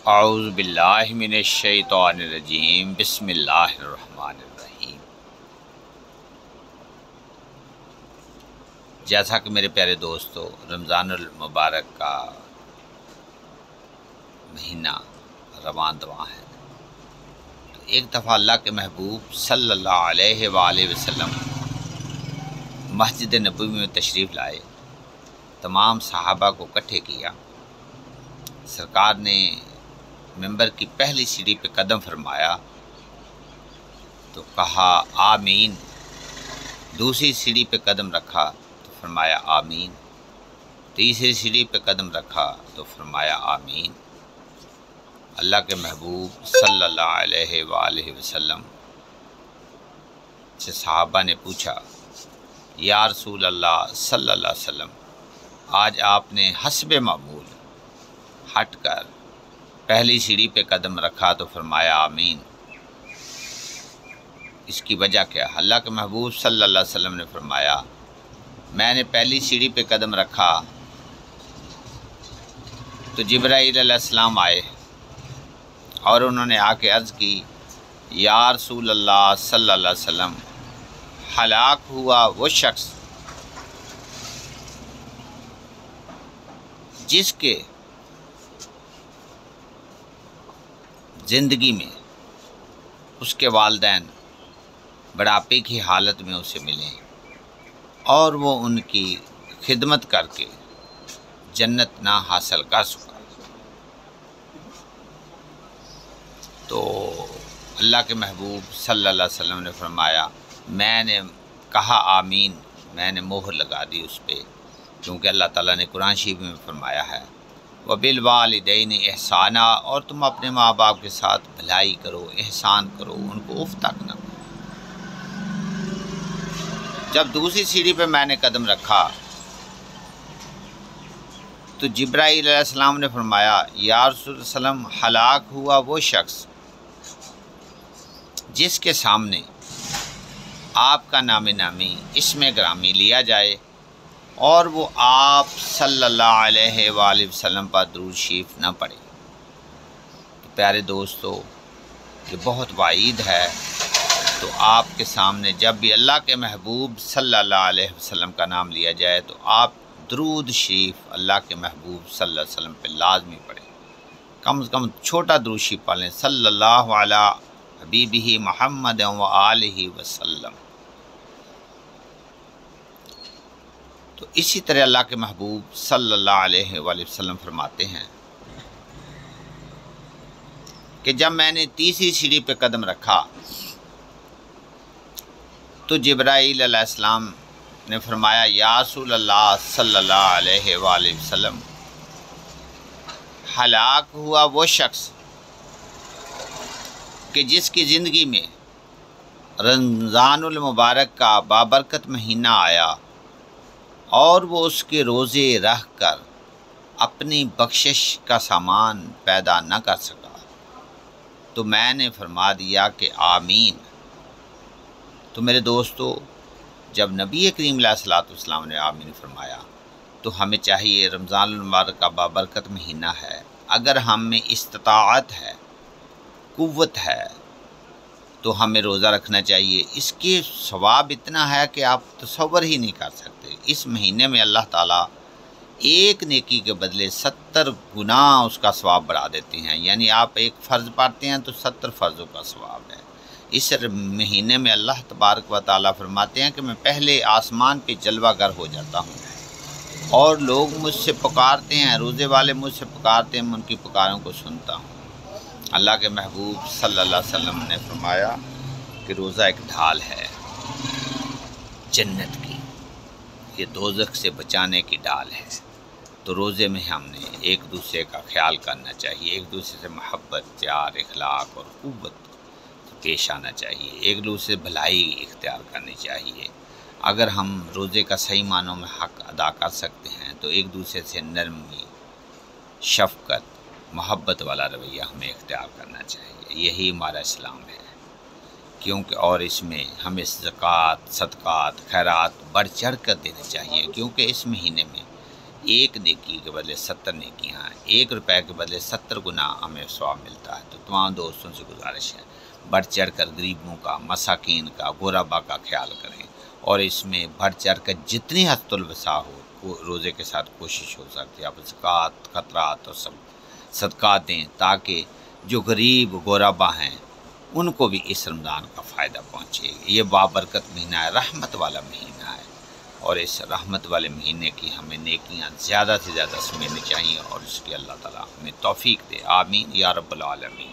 اعوذ باللہ من الشیطان الرجیم بسم اللہ الرحمن الرحیم۔ جیسا کہ میرے پیارے دوستو، رمضان المبارک کا مہینہ رواں دواں ہے، تو ایک دفعہ اللہ کے محبوب صلی اللہ علیہ وآلہ وسلم مسجد نبوی میں تشریف لائے، تمام صحابہ کو اکٹھے کیا۔ سرکار نے ممبر کی پہلی سیڑھی پہ قدم فرمایا تو کہا آمین، دوسری سیڑھی پہ قدم رکھا تو فرمایا آمین، تیسری سیڑھی پہ قدم رکھا تو فرمایا آمین۔ اللہ کے محبوب صلی اللہ علیہ وآلہ وسلم سے صحابہ نے پوچھا، یا رسول اللہ صلی اللہ علیہ وسلم، آج آپ نے حسب معمول ہٹ کر پہلی سیڑھی پہ قدم رکھا تو فرمایا آمین، اس کی وجہ کیا؟ اللہ کے محبوب صلی اللہ علیہ وسلم نے فرمایا، میں نے پہلی سیڑھی پہ قدم رکھا تو جبرائیل علیہ السلام آئے اور انہوں نے آ کے عرض کی، یا رسول اللہ صلی اللہ علیہ وسلم، ہلاک ہوا وہ شخص جس کے زندگی میں اس کے والدین بڑھاپے کی حالت میں اسے ملیں اور وہ ان کی خدمت کر کے جنت نہ حاصل کر سکا۔ تو اللہ کے محبوب صلی اللہ علیہ وسلم نے فرمایا، میں نے کہا آمین، میں نے مہر لگا دی اس پہ، کیونکہ اللہ تعالیٰ نے قرآن شریف میں فرمایا ہے وَبِالْوَالِدَيْنِ احسانہ، اور تم اپنے ماں باپ کے ساتھ بھلائی کرو، احسان کرو، ان کو اف تک نہ کرو۔ جب دوسری سیڑھی پہ میں نے قدم رکھا تو جبرائیل علیہ السلام نے فرمایا، یا رسول اللہ صلی اللہ علیہ وسلم، ہلاک ہوا وہ شخص جس کے سامنے آپ کا نام نامی اسم گرامی لیا جائے اور وہ آپ صلی اللہ علیہ وآلہ وسلم پر درود شریف نہ پڑھے۔ تو پیارے دوستو، یہ بہت وعید ہے، تو آپ کے سامنے جب بھی اللہ کے محبوب صلی اللہ علیہ وسلم کا نام لیا جائے تو آپ درود شریف اللہ کے محبوب صلی اللہ علیہ وسلم پہ لازمی پڑھیں، کم سے کم چھوٹا درود شریف پڑھ لیں، صلی اللہ علی حبیبہ محمد وآلہ وسلم۔ تو اسی طرح اللہ کے محبوب صلی اللہ علیہ وآلہ وسلم فرماتے ہیں کہ جب میں نے تیسری سیڑھی پہ قدم رکھا تو جبرائیل علیہ السلام نے فرمایا، یا رسول اللہ صلی اللہ علیہ وآلہ وسلم، ہلاک ہوا وہ شخص کہ جس کی زندگی میں رمضان المبارک کا بابرکت مہینہ آیا اور وہ اس کے روزے رہ کر اپنی بخشش کا سامان پیدا نہ کر سکا، تو میں نے فرما دیا کہ آمین۔ تو میرے دوستو، جب نبی کریم علیہ الصلوۃ والسلام نے آمین فرمایا تو ہمیں چاہیے، رمضان المبارک کا بابرکت مہینہ ہے، اگر ہم میں استطاعت ہے، قوت ہے، تو ہمیں روزہ رکھنا چاہیے۔ اس کے ثواب اتنا ہے کہ آپ تصور ہی نہیں کر سکتے۔ اس مہینے میں اللہ تعالیٰ ایک نیکی کے بدلے 70 گنا اس کا ثواب بڑھا دیتے ہیں، یعنی آپ ایک فرض پڑھتے ہیں تو 70 فرضوں کا ثواب ہے۔ اس مہینے میں اللہ تبارک و تعالیٰ فرماتے ہیں کہ میں پہلے آسمان پہ جلوہ گر ہو جاتا ہوں اور لوگ مجھ سے پکارتے ہیں، روزے والے مجھ سے پکارتے ہیں، میں ان کی پکاروں کو سنتا ہوں۔ اللہ کے محبوب صلی اللہ علیہ وسلم نے فرمایا کہ روزہ ایک ڈھال ہے جنت کی، یہ دوزخ سے بچانے کی ڈال ہے۔ تو روزے میں ہم نے ایک دوسرے کا خیال کرنا چاہیے، ایک دوسرے سے محبت، پیار، اخلاق اور قوت پیش آنا چاہیے، ایک دوسرے سے بھلائی اختیار کرنی چاہیے۔ اگر ہم روزے کا صحیح معنوں میں حق ادا کر سکتے ہیں تو ایک دوسرے سے نرمی، شفقت، محبت والا رویہ ہمیں اختیار کرنا چاہیے۔ یہی ہمارا اسلام ہے، کیونکہ اور اس میں ہمیں زکوٰۃ، صدقات، خیرات بڑھ چڑھ کر دینے چاہیے، کیونکہ اس مہینے میں ایک نیکی کے بدلے 70 نیکیاں ہیں، 1 روپے کے بدلے 70 گنا ہمیں ثواب ملتا ہے۔ تو تمام دوستوں سے گزارش ہے، بڑھ چڑھ کر غریبوں کا، مساکین کا، غربا کا خیال کریں، اور اس میں بڑھ چڑھ کر جتنی حد الوسع ہو روزے کے ساتھ کوشش ہو سکتی ہے آپ زکوٰۃ، خطرات اور سب صدقات دیں، تاکہ جو غریب غربا ہیں ان کو بھی اس رمضان کا فائدہ پہنچے۔ یہ بابرکت مہینہ ہے، رحمت والا مہینہ ہے، اور اس رحمت والے مہینے کی ہمیں نیکیاں زیادہ سے زیادہ سمجھنی چاہیے، اور اس کی اللہ تعالیٰ ہمیں توفیق دے۔ آمین یا رب العالمین۔